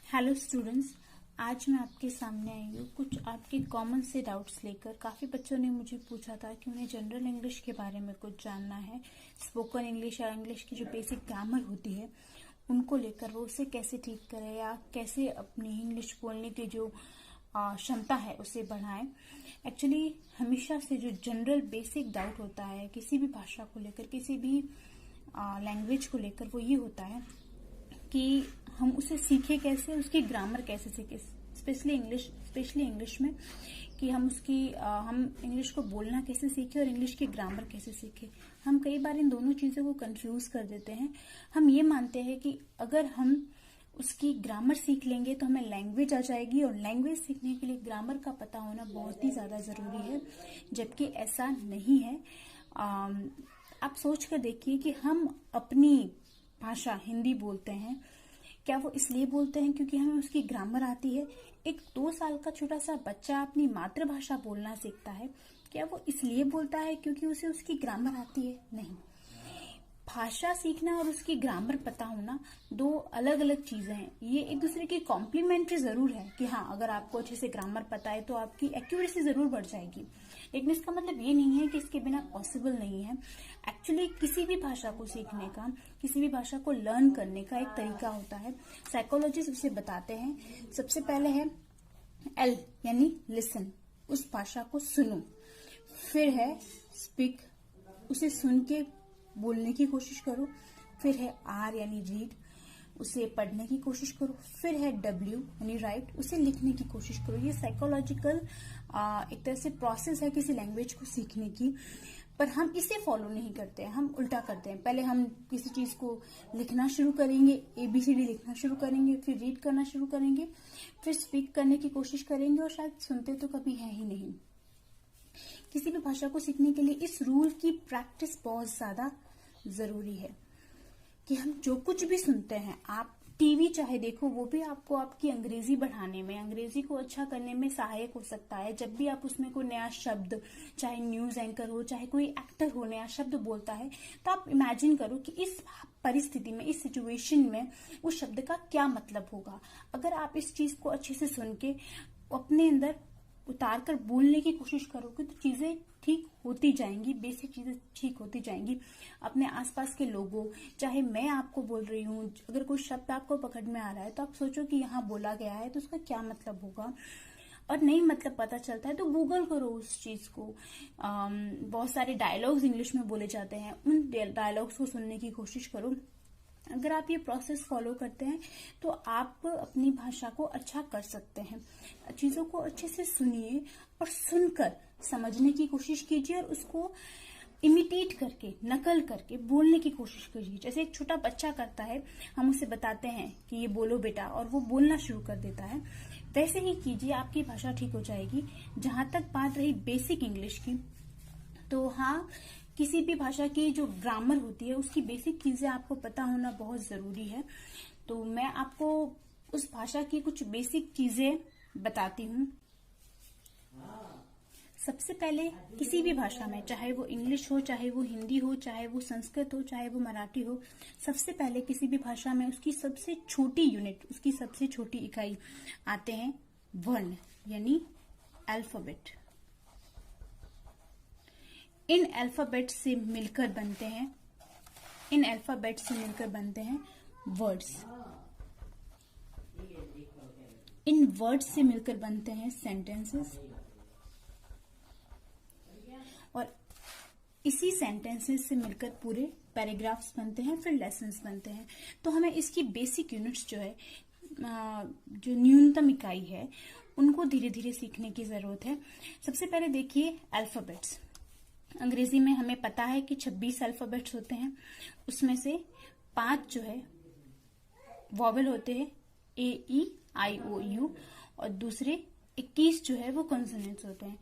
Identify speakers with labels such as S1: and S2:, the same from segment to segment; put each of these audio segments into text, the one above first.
S1: Hello students, आज मैं आपके सामने आई हूँ कुछ आपके कॉमन से डाउट्स लेकर। काफ़ी बच्चों ने मुझे पूछा था कि उन्हें जनरल इंग्लिश के बारे में कुछ जानना है, स्पोकन इंग्लिश या इंग्लिश की जो बेसिक ग्रामर होती है उनको लेकर वो उसे कैसे ठीक करें या कैसे अपनी इंग्लिश बोलने की जो क्षमता है उसे बढ़ाएं। एक्चुअली हमेशा से जो जनरल बेसिक डाउट होता है किसी भी भाषा को लेकर, किसी भी लैंग्वेज को लेकर, वो ये होता है कि हम उसे सीखे कैसे, उसकी ग्रामर कैसे सीखे, स्पेशली इंग्लिश में कि हम इंग्लिश को बोलना कैसे सीखे और इंग्लिश की ग्रामर कैसे सीखे। हम कई बार इन दोनों चीजों को कंफ्यूज कर देते हैं। हम ये मानते हैं कि अगर हम उसकी ग्रामर सीख लेंगे तो हमें लैंग्वेज आ जाएगी, और लैंग्वेज सीखने के लिए ग्रामर का पता होना बहुत ही ज्यादा जरूरी है, जबकि ऐसा नहीं है। आप सोच कर देखिए कि हम अपनी भाषा हिंदी बोलते हैं, क्या वो इसलिए बोलते हैं क्योंकि हमें उसकी ग्रामर आती है? एक 2 साल का छोटा सा बच्चा अपनी मातृभाषा बोलना सीखता है, क्या वो इसलिए बोलता है क्योंकि उसे उसकी ग्रामर आती है? नहीं। भाषा सीखना और उसकी ग्रामर पता होना दो अलग अलग चीजें हैं। ये एक दूसरे की कॉम्प्लीमेंट्री जरूर है कि हाँ, अगर आपको अच्छे से ग्रामर पता है तो आपकी एक्यूरेसी जरूर बढ़ जाएगी, लेकिन इसका मतलब ये नहीं है कि इसके बिना पॉसिबल नहीं है। एक्चुअली किसी भी भाषा को सीखने का, किसी भी भाषा को लर्न करने का एक तरीका होता है। साइकोलॉजिस्ट उसे बताते हैं। सबसे पहले है एल यानी लिसन, उस भाषा को सुनो। फिर है स्पीक, उसे सुन के बोलने की कोशिश करो। फिर है आर यानी रीड, उसे पढ़ने की कोशिश करो। फिर है डब्ल्यू यानी राइट, उसे लिखने की कोशिश करो। ये साइकोलॉजिकल एक तरह से प्रोसेस है किसी लैंग्वेज को सीखने की, पर हम इसे फॉलो नहीं करते हैं, हम उल्टा करते हैं। पहले हम किसी चीज को लिखना शुरू करेंगे, ABCD लिखना शुरू करेंगे, फिर रीड करना शुरू करेंगे, फिर स्पीक करने की कोशिश करेंगे, और शायद सुनते तो कभी है ही नहीं। किसी भी भाषा को सीखने के लिए इस रूल की प्रैक्टिस बहुत ज्यादा जरूरी है कि हम जो कुछ भी सुनते हैं, आप टीवी चाहे देखो, वो भी आपको आपकी अंग्रेजी बढ़ाने में, अंग्रेजी को अच्छा करने में सहायक हो सकता है। जब भी आप उसमें कोई नया शब्द, चाहे न्यूज एंकर हो, चाहे कोई एक्टर हो, नया शब्द बोलता है, तो आप इमेजिन करो कि इस परिस्थिति में, इस सिचुएशन में उस शब्द का क्या मतलब होगा। अगर आप इस चीज को अच्छे से सुन के अपने अंदर उतार कर बोलने की कोशिश करोगे तो चीजें ठीक होती जाएंगी, बेसिक चीजें ठीक होती जाएंगी। अपने आसपास के लोगों, चाहे मैं आपको बोल रही हूँ, अगर कोई शब्द आपको पकड़ में आ रहा है तो आप सोचो कि यहाँ बोला गया है तो उसका क्या मतलब होगा, और नहीं मतलब पता चलता है तो गूगल करो उस चीज को। बहुत सारे डायलॉग्स इंग्लिश में बोले जाते हैं, उन डायलॉग्स को सुनने की कोशिश करो। अगर आप ये प्रोसेस फॉलो करते हैं तो आप अपनी भाषा को अच्छा कर सकते हैं। चीजों को अच्छे से सुनिए और सुनकर समझने की कोशिश कीजिए, और उसको इमिटेट करके, नकल करके बोलने की कोशिश कीजिए। जैसे एक छोटा बच्चा करता है, हम उसे बताते हैं कि ये बोलो बेटा, और वो बोलना शुरू कर देता है। वैसे ही कीजिए, आपकी भाषा ठीक हो जाएगी। जहां तक बात रही बेसिक इंग्लिश की, तो हाँ, किसी भी भाषा की जो ग्रामर होती है उसकी बेसिक चीजें आपको पता होना बहुत जरूरी है। तो मैं आपको उस भाषा की कुछ बेसिक चीजें बताती हूँ। सबसे पहले किसी भी भाषा में, चाहे वो इंग्लिश हो, चाहे वो हिंदी हो, चाहे वो संस्कृत हो, चाहे वो मराठी हो, सबसे पहले किसी भी भाषा में उसकी सबसे छोटी यूनिट, उसकी सबसे छोटी इकाई आते हैं वर्ण यानी अल्फाबेट। इन अल्फाबेट से मिलकर बनते हैं वर्ड्स। इन वर्ड्स से मिलकर बनते हैं सेंटेंसेस, और इसी सेंटेंसेस से मिलकर पूरे पैराग्राफ्स बनते हैं, फिर लेसन्स बनते हैं। तो हमें इसकी बेसिक यूनिट्स जो है, जो न्यूनतम इकाई है, उनको धीरे धीरे सीखने की जरूरत है। सबसे पहले देखिए अल्फाबेट्स। अंग्रेजी में हमें पता है कि 26 अल्फाबेट्स होते हैं, उसमें से 5 जो है वॉवेल होते हैं, AEIOU, और दूसरे 21 जो है वो कॉन्सोनेंट्स होते हैं,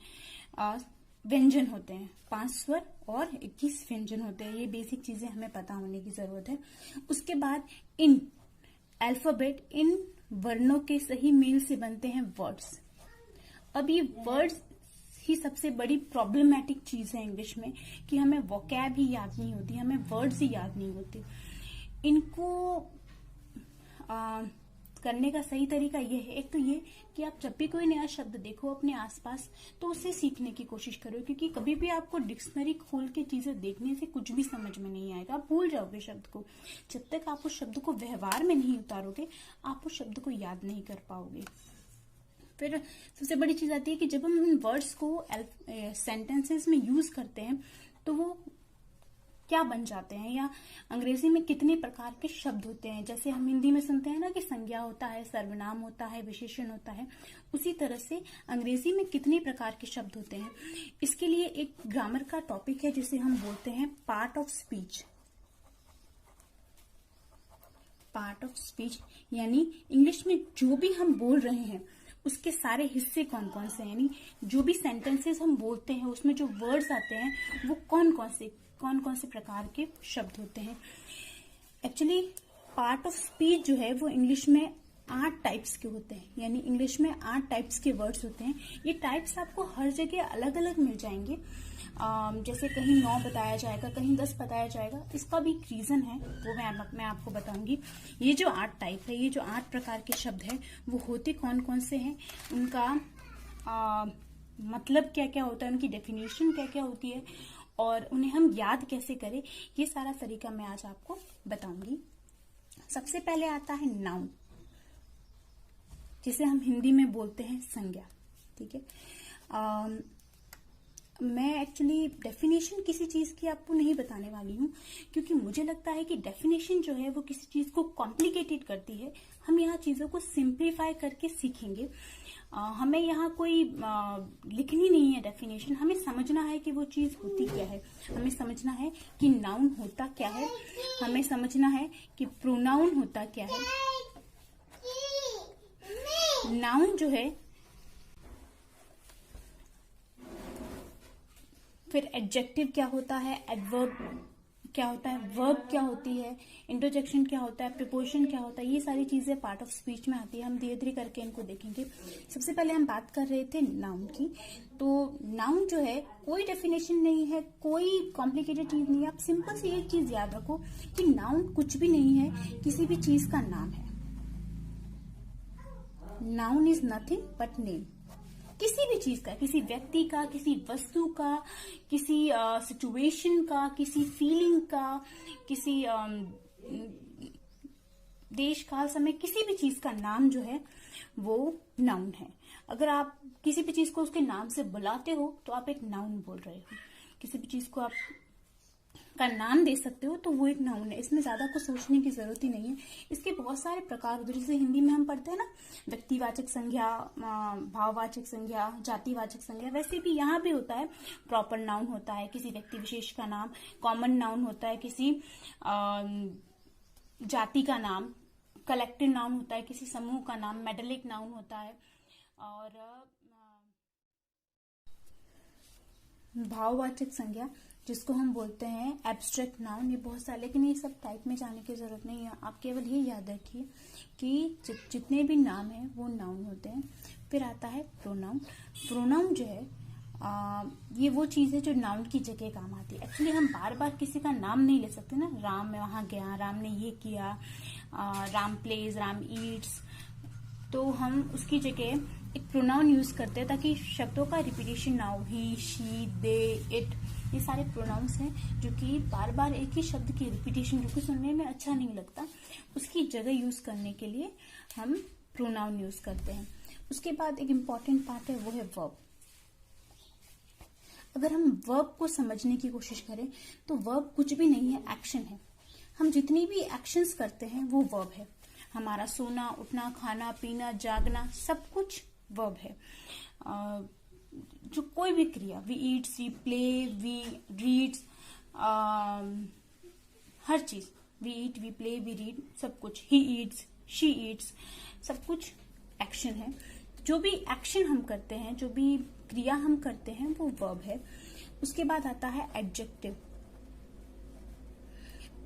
S1: व्यंजन होते हैं। 5 स्वर और 21 व्यंजन होते हैं। ये बेसिक चीजें हमें पता होने की जरूरत है। उसके बाद इन अल्फाबेट, इन वर्णों के सही मेल से बनते हैं वर्ड्स। अब ये वर्ड्स ही सबसे बड़ी प्रॉब्लमैटिक चीज है इंग्लिश में, कि हमें वोकैब ही याद नहीं होती, हमें वर्ड्स ही याद नहीं होते। इनको करने का सही तरीका ये है, एक तो ये कि आप जब भी कोई नया शब्द देखो अपने आसपास तो उसे सीखने की कोशिश करो, क्योंकि कभी भी आपको डिक्शनरी खोल के चीजें देखने से कुछ भी समझ में नहीं आएगा, आप भूल जाओगे शब्द को। जब तक आप उस शब्द को व्यवहार में नहीं उतारोगे आप उस शब्द को याद नहीं कर पाओगे। फिर सबसे बड़ी चीज आती है कि जब हम इन वर्ड्स को सेंटेंसेस में यूज करते हैं तो वो क्या बन जाते हैं, या अंग्रेजी में कितने प्रकार के शब्द होते हैं। जैसे हम हिंदी में सुनते हैं ना कि संज्ञा होता है, सर्वनाम होता है, विशेषण होता है, उसी तरह से अंग्रेजी में कितने प्रकार के शब्द होते हैं। इसके लिए एक ग्रामर का टॉपिक है जिसे हम बोलते हैं part of speech. Part of speech यानी इंग्लिश में जो भी हम बोल रहे हैं उसके सारे हिस्से कौन कौन से हैं, यानी जो भी सेंटेंसेस हम बोलते हैं उसमें जो वर्ड्स आते हैं वो कौन कौन से प्रकार के शब्द होते हैं। एक्चुअली पार्ट ऑफ स्पीच जो है वो इंग्लिश में 8 टाइप्स के होते हैं, यानी इंग्लिश में 8 टाइप्स के वर्ड्स होते हैं। ये टाइप्स आपको हर जगह अलग अलग मिल जाएंगे। जैसे कहीं 9 बताया जाएगा, कहीं 10 बताया जाएगा। इसका भी एक रीजन है, वो मैं आपको बताऊंगी। ये जो 8 टाइप है, ये जो 8 प्रकार के शब्द है वो होते कौन कौन से हैं, उनका मतलब क्या क्या होता है, उनकी डेफिनेशन क्या क्या होती है और उन्हें हम याद कैसे करें, ये सारा तरीका मैं आज आपको बताऊंगी। सबसे पहले आता है नाउन, जिसे हम हिंदी में बोलते हैं संज्ञा। ठीक है। मैं एक्चुअली डेफिनेशन किसी चीज की आपको नहीं बताने वाली हूँ, क्योंकि मुझे लगता है कि डेफिनेशन जो है वो किसी चीज को कॉम्प्लिकेटेड करती है। हम यहाँ चीजों को सिंप्लीफाई करके सीखेंगे। हमें यहाँ कोई लिखनी नहीं है डेफिनेशन, हमें समझना है कि वो चीज होती क्या है। हमें समझना है कि नाउन होता क्या है, हमें समझना है कि प्रोनाउन होता क्या है। नाउन जो है, फिर एडजेक्टिव क्या होता है, एडवर्ब क्या होता है, वर्ब क्या होती है, इंटरजेक्शन क्या होता है, प्रीपोजिशन क्या होता है, ये सारी चीजें पार्ट ऑफ स्पीच में आती है। हम धीरे धीरे करके इनको देखेंगे। सबसे पहले हम बात कर रहे थे नाउन की। तो नाउन जो है कोई डेफिनेशन नहीं है, कोई कॉम्प्लिकेटेड चीज नहीं है। आप सिंपल सी एक चीज याद रखो कि नाउन कुछ भी नहीं है, किसी भी चीज का नाम है। Noun is nothing but name. किसी भी चीज का, किसी व्यक्ति का, किसी वस्तु का, किसी सिचुएशन का, किसी फीलिंग का, किसी देश काल समय, किसी भी चीज का नाम जो है वो नाउन है। अगर आप किसी भी चीज को उसके नाम से बुलाते हो तो आप एक नाउन बोल रहे हो। किसी भी चीज को आप का नाम दे सकते हो तो वो एक नाउन है। इसमें ज्यादा कुछ सोचने की जरूरत ही नहीं है। इसके बहुत सारे प्रकार होते हैं। जैसे हिंदी में हम पढ़ते हैं ना, व्यक्तिवाचक संज्ञा, भाववाचक संज्ञा, जातिवाचक संज्ञा, वैसे भी यहाँ भी होता है। प्रॉपर नाउन होता है किसी व्यक्ति विशेष का नाम, कॉमन नाउन होता है किसी जाति का नाम, कलेक्टिव नाउन होता है किसी समूह का नाम, मेडलिक नाउन होता है, और भाववाचक संज्ञा जिसको हम बोलते हैं एब्स्ट्रैक्ट नाउन। ये बहुत सारे, लेकिन ये सब टाइप में जाने की जरूरत नहीं है। आप केवल ये याद रखिए कि जितने भी नाम हैं वो नाउन होते हैं। फिर आता है प्रोनाउन। प्रोनाउन जो है ये वो चीज है जो नाउन की जगह काम आती है। एक्चुअली हम बार बार किसी का नाम नहीं ले सकते ना। राम वहां गया, राम ने ये किया, राम प्लेज, राम ईट्स, तो हम उसकी जगह एक प्रोनाउन यूज करते हैं ताकि शब्दों का रिपीटेशन ना हो। ही, शी, दे, इट, ये सारे प्रोनाउंस हैं जो कि बार बार एक ही शब्द की रिपीटेशन, जो कि सुनने में अच्छा नहीं लगता, उसकी जगह यूज करने के लिए हम प्रोनाउन यूज करते हैं। उसके बाद एक इम्पॉर्टेंट पार्ट है, वो है वर्ब। अगर हम वर्ब को समझने की कोशिश करें तो वर्ब कुछ भी नहीं है, एक्शन है। हम जितनी भी एक्शंस करते हैं वो वर्ब है। हमारा सोना, उठना, खाना, पीना, जागना, सब कुछ वर्ब है। जो कोई भी क्रिया, we eats, we play, we reads, हर चीज, we eat, we play, we read, सब कुछ, ही ईट्स, शी ईट्स, सब कुछ एक्शन है। जो भी एक्शन हम करते हैं, जो भी क्रिया हम करते हैं वो वर्ब है। उसके बाद आता है एडजेक्टिव।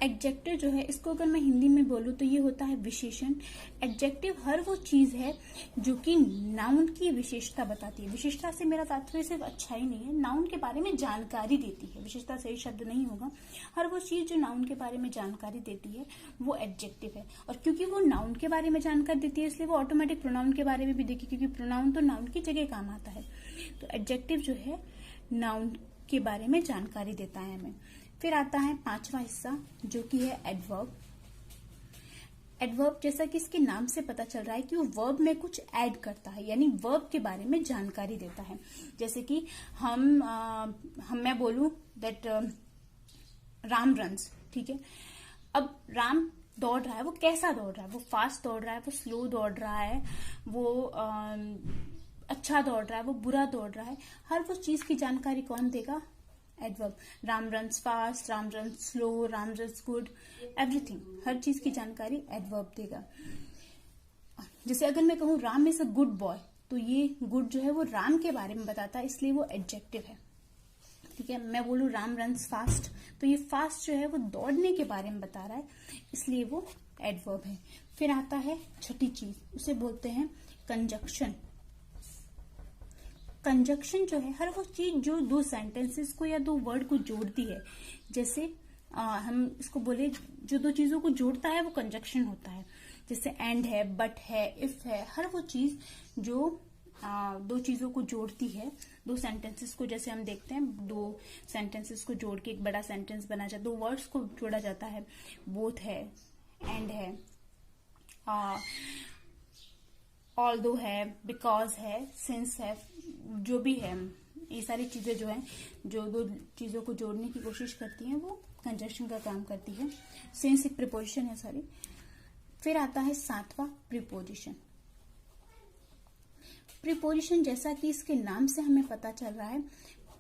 S1: एडजेक्टिव जो है, इसको अगर मैं हिंदी में बोलूँ तो ये होता है विशेषण। एडजेक्टिव हर वो चीज है जो कि नाउन की विशेषता बताती है। विशेषता से मेरा तात्पर्य सिर्फ अच्छा ही नहीं है, नाउन के बारे में जानकारी देती है। विशेषता सही शब्द नहीं होगा, हर वो चीज जो नाउन के बारे में जानकारी देती है वो एडजेक्टिव है। और क्योंकि वो नाउन के बारे में जानकारी देती है इसलिए वो ऑटोमेटिक प्रोनाउन के बारे में भी देगी, क्योंकि प्रोनाउन तो नाउन की जगह काम आता है। तो एडजेक्टिव जो है नाउन के बारे में जानकारी देता है हमें। फिर आता है पांचवा हिस्सा जो कि है एडवर्ब। एडवर्ब जैसा कि इसके नाम से पता चल रहा है कि वो वर्ब में कुछ ऐड करता है, यानी वर्ब के बारे में जानकारी देता है। जैसे कि मैं बोलूं दैट राम रन्स, ठीक है। अब राम दौड़ रहा है, वो कैसा दौड़ रहा है? वो फास्ट दौड़ रहा है, वो स्लो दौड़ रहा है, वो अच्छा दौड़ रहा है, वो बुरा दौड़ रहा है। हर वो चीज की जानकारी कौन देगा? Adverb. Ram runs fast, Ram runs slow, Ram runs good, everything, हर चीज की जानकारी एडवर्ब देगा। जैसे अगर मैं कहूँ Ram is a good boy, तो ये गुड जो है वो राम के बारे में बताता है, इसलिए वो एडजेक्टिव है, ठीक है। मैं बोलूँ राम रन्स फास्ट, तो ये फास्ट जो है वो दौड़ने के बारे में बता रहा है, इसलिए वो एडवर्ब है। फिर आता है छठी चीज, उसे बोलते हैं कंजक्शन। कंजक्शन जो है हर वो चीज जो दो सेंटेंसेस को या दो वर्ड को जोड़ती है। जैसे हम इसको बोले जो दो चीजों को जोड़ता है वो कंजक्शन होता है। जैसे एंड है, बट है, इफ है, हर वो चीज जो दो चीजों को जोड़ती है, दो सेंटेंसेस को, जैसे हम देखते हैं दो सेंटेंसेस को जोड़ के एक बड़ा सेंटेंस बना जाता है, दो वर्ड्स को जोड़ा जाता है। बोथ है, एंड है, ऑल्दो है, बिकॉज है, सिंस है, जो भी है, ये सारी चीजें जो हैं जो दो चीजों को जोड़ने की कोशिश करती हैं वो कंजक्शन का काम करती है। सिंस एक प्रीपोजिशन है, सॉरी। फिर आता है सातवां प्रीपोजिशन। प्रीपोजिशन जैसा कि इसके नाम से हमें पता चल रहा है,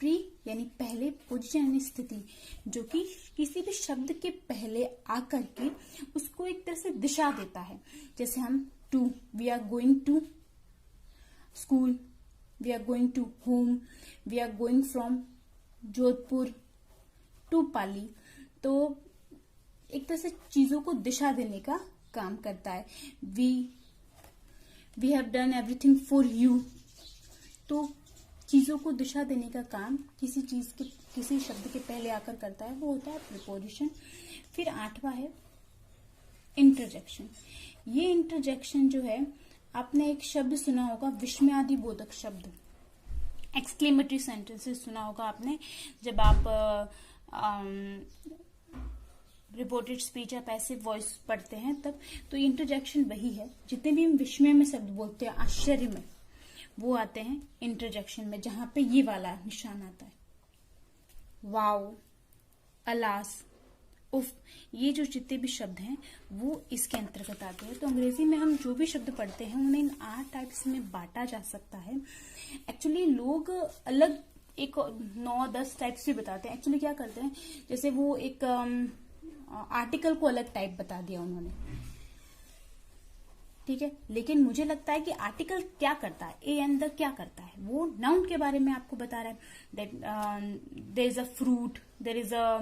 S1: प्री यानी पहले, पोजिशन यानी स्थिति, जो कि किसी भी शब्द के पहले आकर के उसको एक तरह से दिशा देता है। जैसे हम to, we are going to school, we are going to home, we are going from Jodhpur to Pali. तो एक तरह से चीजों को दिशा देने का काम करता है। We have done everything for you, तो चीजों को दिशा देने का काम किसी चीज के, किसी शब्द के पहले आकर करता है, वो होता है प्रीपोजिशन। फिर आठवां है इंटरजेक्शन। ये इंटरजेक्शन जो है, आपने एक शब्द सुना होगा विस्मयादि बोधक शब्द, एक्सक्लेमेटरी सेंटेंसेस सुना होगा आपने, जब आप रिपोर्टेड स्पीच या पैसिव वॉइस पढ़ते हैं तब। तो इंटरजेक्शन वही है, जितने भी हम विस्मय में शब्द बोलते हैं, आश्चर्य में, वो आते हैं इंटरजेक्शन में, जहां पे ये वाला निशान आता है, वाओ, अलास, उफ, ये जो जितने भी शब्द हैं वो इसके अंतर्गत आते हैं। तो अंग्रेजी में हम जो भी शब्द पढ़ते हैं उन्हें इन 8 टाइप्स में बांटा जा सकता है। एक्चुअली लोग अलग एक 9-10 टाइप्स भी बताते हैं। एक्चुअली क्या करते हैं, जैसे वो एक आर्टिकल को अलग टाइप बता दिया उन्होंने, ठीक है, लेकिन मुझे लगता है कि आर्टिकल क्या करता है, ए अंदर क्या करता है, वो नाउन के बारे में आपको बता रहा है। That there is a fruit, there is a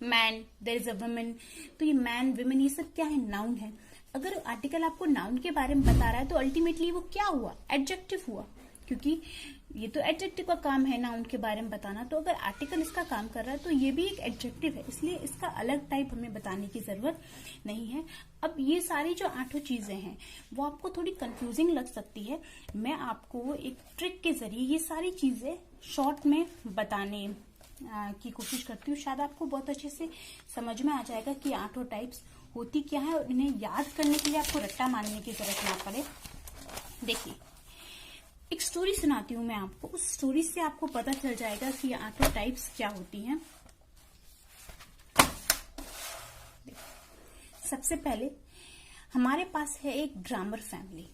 S1: man, there is a women. तो ये मैन, वुमेन, ये सब क्या है? नाउन है। अगर आर्टिकल आपको नाउन के बारे में बता रहा है तो अल्टीमेटली वो क्या हुआ? एडजेक्टिव हुआ, क्योंकि ये तो एडजेक्टिव का काम है नाउन के बारे में बताना। तो अगर आर्टिकल इसका काम कर रहा है तो ये भी एक एडजेक्टिव है, इसलिए इसका अलग टाइप हमें बताने की जरूरत नहीं है। अब ये सारी जो 8 चीजें हैं वो आपको थोड़ी कंफ्यूजिंग लग सकती है। मैं आपको एक ट्रिक के जरिए ये सारी चीजें शॉर्ट में बताने की कोशिश करती हूँ। शायद आपको बहुत अच्छे से समझ में आ जाएगा कि 8 टाइप्स होती क्या है, और इन्हें याद करने के लिए आपको रट्टा मारने की जरूरत ना पड़े। देखिए, एक स्टोरी सुनाती हूँ मैं आपको, उस स्टोरी से आपको पता चल जाएगा कि ये 8 टाइप्स क्या होती हैं। सबसे पहले हमारे पास है एक ग्रामर फैमिली,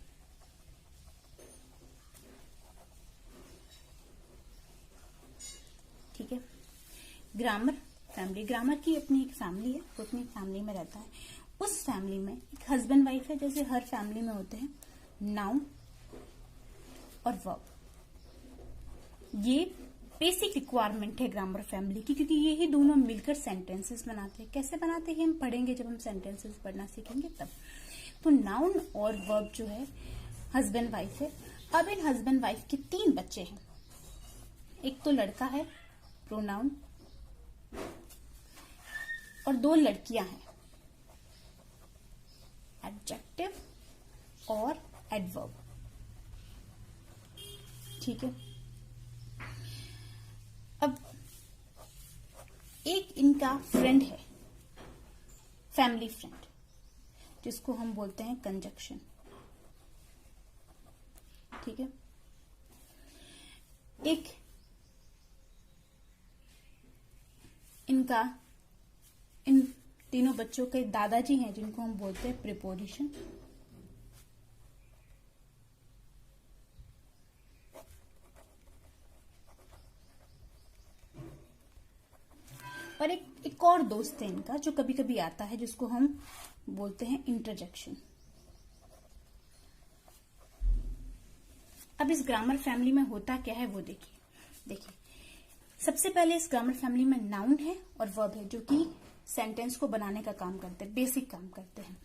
S1: ठीक है। ग्रामर फैमिली, ग्रामर की अपनी एक फैमिली है, वो अपनी फैमिली में रहता है। उस फैमिली में एक हस्बैंड वाइफ है, जैसे हर फैमिली में होते हैं, नाउन और वर्ब। ये बेसिक रिक्वायरमेंट है ग्रामर फैमिली की, क्योंकि ये ही दोनों मिलकर सेंटेंसेस बनाते हैं। कैसे बनाते हैं हम पढ़ेंगे, जब हम सेंटेंसेस पढ़ना सीखेंगे तब। तो नाउन और वर्ब जो है हस्बैंड वाइफ है। अब इन हस्बैंड वाइफ के 3 बच्चे हैं। एक तो लड़का है, प्रोनाउन, और 2 लड़कियां हैं, एडजेक्टिव और एडवर्ब। ठीक है। अब एक इनका फ्रेंड है, फैमिली फ्रेंड, जिसको हम बोलते हैं कंजक्शन। ठीक है। एक इनका इन तीनों बच्चों के दादाजी हैं, जिनको हम बोलते हैं प्रीपोजिशन। और एक और दोस्त है इनका, जो कभी कभी आता है, जिसको हम बोलते हैं इंटरजेक्शन। अब इस ग्रामर फैमिली में होता क्या है वो देखिए। सबसे पहले इस ग्रामर फैमिली में नाउन है और वर्ब है, जो कि सेंटेंस को बनाने का काम करते हैं, बेसिक काम करते हैं।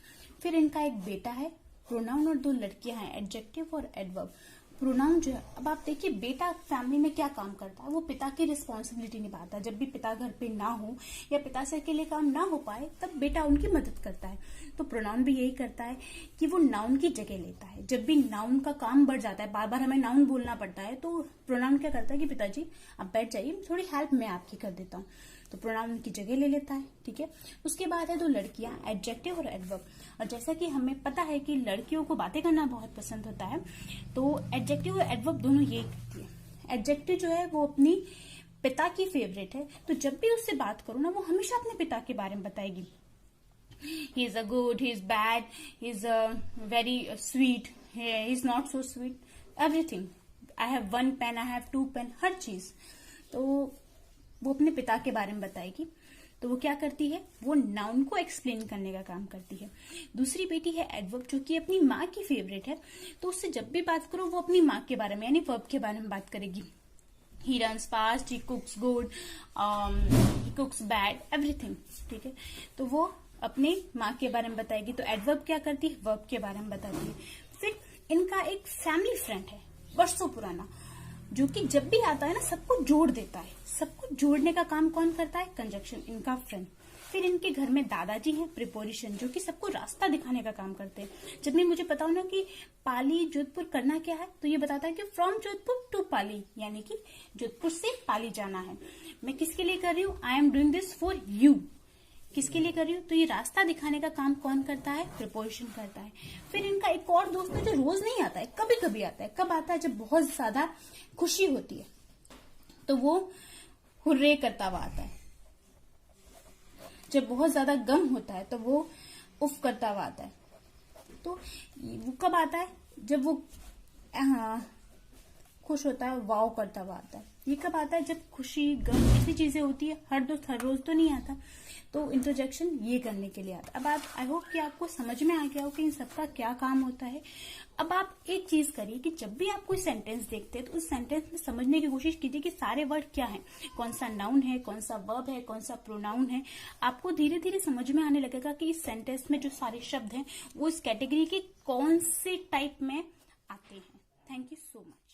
S1: फिर इनका एक बेटा है, प्रोनाउन, और 2 लड़कियां हैं, एडजेक्टिव और एडवर्ब। प्रोनाउन जो है, अब आप देखिए बेटा फैमिली में क्या काम करता है, वो पिता की रिस्पॉन्सिबिलिटी निभाता है। जब भी पिता घर पे ना हो या पिता से अकेले काम ना हो पाए, तब बेटा उनकी मदद करता है। तो प्रोनाउन भी यही करता है कि वो नाउन की जगह लेता है। जब भी नाउन का काम बढ़ जाता है, बार बार हमें नाउन बोलना पड़ता है, तो प्रोनाउन क्या करता है कि पिताजी आप बैठ जाइए, थोड़ी हेल्प मैं आपकी कर देता हूँ। तो प्रोनाउन उनकी जगह ले लेता है। ठीक है। उसके बाद है 2 लड़कियां, एडजेक्टिव और एडवर्ब। और जैसा कि हमें पता है कि लड़कियों को बातें करना बहुत पसंद होता है, तो एडजेक्टिव और एडवर्ब दोनों यही करती है। एडजेक्टिव जो है वो अपनी पिता की फेवरेट है, तो जब भी उससे बात करो ना, वो हमेशा अपने पिता के बारे में बताएगी। He is a good, he is bad, he is very sweet, he is not so sweet, everything. I have 1 pen, I have 2 pen, हर चीज। तो वो अपने पिता के बारे में बताएगी। तो वो क्या करती है, वो नाउन को एक्सप्लेन करने का काम करती है। दूसरी बेटी है एडवर्ब, जो कि अपनी माँ की फेवरेट है, तो उससे जब भी बात करो वो अपनी माँ के बारे में, यानी वर्ब के बारे में बात करेगी। He runs fast, he कुक्स good, he कुक्स bad, everything. ठीक है। तो वो अपनी माँ के बारे में बताएगी। तो एडवर्ब क्या करती है, वर्ब के बारे में बताती है। फिर इनका एक फैमिली फ्रेंड है, वर्षों पुराना, जो कि जब भी आता है ना, सबको जोड़ देता है। सबको जोड़ने का काम कौन करता है, कंजक्शन, इनका फ्रेंड। फिर इनके घर में दादाजी हैं, प्रीपोजिशन, जो कि सबको रास्ता दिखाने का काम करते हैं। जब भी मुझे पता हो ना कि पाली जोधपुर करना क्या है, तो ये बताता है कि फ्रॉम जोधपुर टू पाली, यानी कि जोधपुर से पाली जाना है। मैं किसके लिए कर रही हूँ, I am doing this for you, किसके लिए कर रही हूँ, तो ये रास्ता दिखाने का काम कौन करता है, प्रीपोजिशन करता है। फिर इनका एक और दोस्त है, जो रोज नहीं आता है, कभी कभी आता है। कब आता है, जब बहुत ज्यादा खुशी होती है, तो वो हुर्रे करता हुआ आता है। जब बहुत ज्यादा गम होता है, तो वो उफ करता हुआ आता है। तो वो कब आता है, जब वो खुश होता है, वाव करता हुआ आता है। ये कब आता है, जब खुशी गम ऐसी चीजें होती है। हर दोस्त हर रोज तो नहीं आता, तो इंटरजेक्शन ये करने के लिए आता। अब आप, आई होप कि आपको समझ में आ गया हो कि इन सबका क्या काम होता है। अब आप एक चीज करिए कि जब भी आप कोई सेंटेंस देखते हैं, तो उस सेंटेंस में समझने की कोशिश कीजिए कि सारे वर्ड क्या हैं, कौन सा नाउन है, कौन सा वर्ब है, कौन सा प्रोनाउन है। आपको धीरे धीरे समझ में आने लगेगा कि इस सेंटेंस में जो सारे शब्द हैं, वो इस कैटेगरी के कौन से टाइप में आते हैं। Thank you so much.